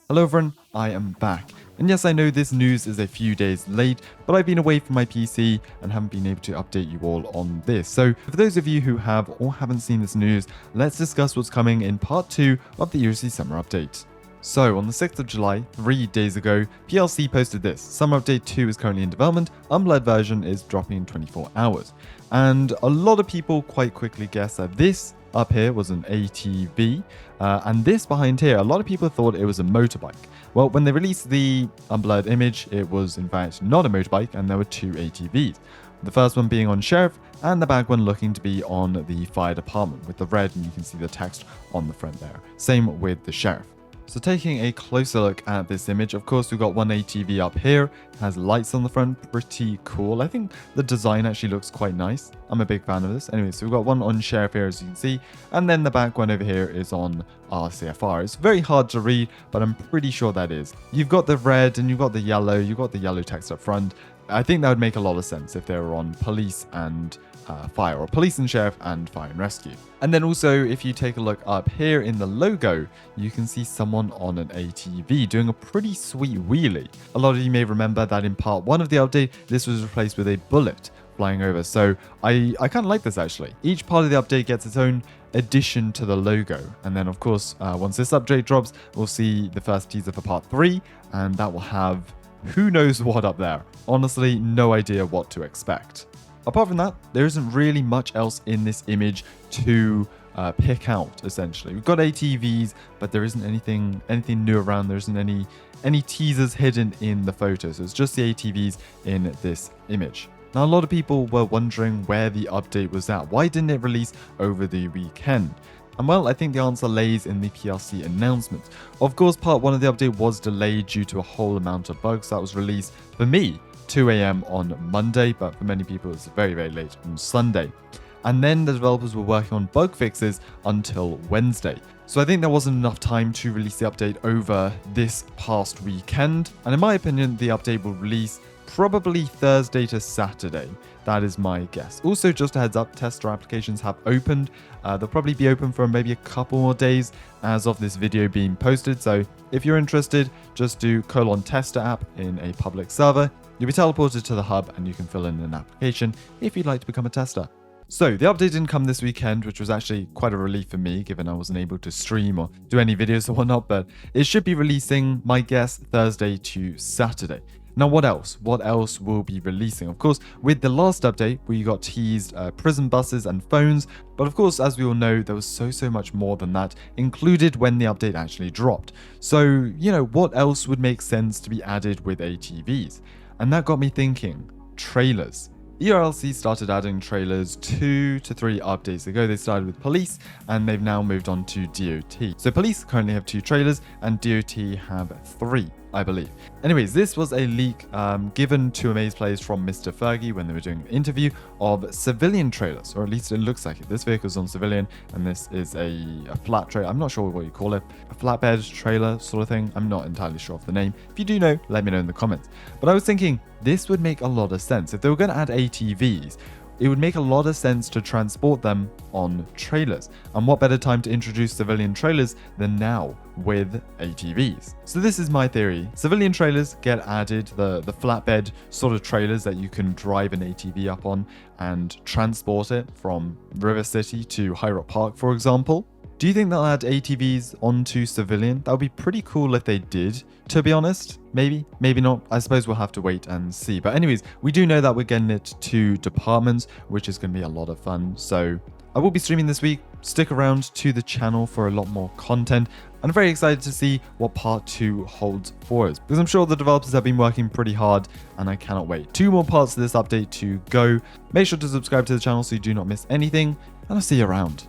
Hello everyone, I am back. And yes, I know this news is a few days late, but I've been away from my PC and haven't been able to update you all on this. So for those of you who have or haven't seen this news, let's discuss what's coming in part 2 of the ERLC summer update. So on the 6th of July, 3 days ago, PLC posted this. Summer Update 2 is currently in development, unblurred version is dropping in 24 hours. And a lot of people quite quickly guessed that this up here was an ATV, and this behind here, a lot of people thought it was a motorbike. Well, when they released the unblurred image, it was in fact not a motorbike, and there were two ATVs. The first one being on Sheriff, and the back one looking to be on the Fire Department, with the red, and you can see the text on the front there. Same with the Sheriff. So taking a closer look at this image, of course we've got one ATV up here, it has lights on the front, pretty cool. I think the design actually looks quite nice. I'm a big fan of this. Anyway, so we've got one on Sheriff here as you can see, and then the back one over here is on RCFR. It's very hard to read, but I'm pretty sure that is. You've got the red and you've got the yellow text up front. I think that would make a lot of sense if they were on police and fire, or police and sheriff and fire and rescue. And then also, if you take a look up here in the logo, you can see someone on an ATV doing a pretty sweet wheelie. A lot of you may remember that in part 1 of the update, this was replaced with a bullet flying over. So I kind of like this actually. Each part of the update gets its own addition to the logo. And then of course, once this update drops, we'll see the first teaser for part 3, and that will have who knows what up there. Honestly, no idea what to expect. Apart from that, there isn't really much else in this image to pick out, essentially. We've got ATVs, but there isn't anything new around. There isn't any teasers hidden in the photos. So it's just the ATVs in this image. Now, a lot of people were wondering where the update was at. Why didn't it release over the weekend? And well, I think the answer lays in the PLC announcement. Of course, part 1 of the update was delayed due to a whole amount of bugs that was released, for me, 2 a.m. on Monday, but for many people it's very, very late on Sunday. And then the developers were working on bug fixes until Wednesday. So I think there wasn't enough time to release the update over this past weekend. And in my opinion, the update will release probably Thursday to Saturday. That is my guess. Also, just a heads up, tester applications have opened. They'll probably be open for maybe a couple more days as of this video being posted. So if you're interested, just do :tester app in a public server. You'll be teleported to the hub and you can fill in an application if you'd like to become a tester. So the update didn't come this weekend, which was actually quite a relief for me, given I wasn't able to stream or do any videos or whatnot, but it should be releasing, my guess, Thursday to Saturday. Now, what else? What else will be releasing? Of course, with the last update, we got teased prison buses and phones, but of course, as we all know, there was so much more than that included when the update actually dropped. So, what else would make sense to be added with ATVs? And that got me thinking, trailers. ERLC started adding trailers 2 to 3 updates ago. They started with police and they've now moved on to DOT. So police currently have 2 trailers and DOT have 3, I believe. Anyways, this was a leak given to Amaze Players from Mr. Fergie when they were doing an interview of civilian trailers, or at least it looks like it. This vehicle's on civilian and this is a flat trailer. I'm not sure what you call it. A flatbed trailer sort of thing. I'm not entirely sure of the name. If you do know, let me know in the comments. But I was thinking this would make a lot of sense. If they were going to add ATVs, it would make a lot of sense to transport them on trailers. And what better time to introduce civilian trailers than now with ATVs? So this is my theory. Civilian trailers get added, the flatbed sort of trailers that you can drive an ATV up on and transport it from River City to High Rock Park, for example. Do you think they'll add ATVs onto civilian? That would be pretty cool if they did, to be honest. Maybe, maybe not. I suppose we'll have to wait and see. But anyways, we do know that we're getting it to departments, which is going to be a lot of fun. So I will be streaming this week. Stick around to the channel for a lot more content. I'm very excited to see what part 2 holds for us, because I'm sure the developers have been working pretty hard and I cannot wait. 2 more parts of this update to go. Make sure to subscribe to the channel so you do not miss anything, and I'll see you around.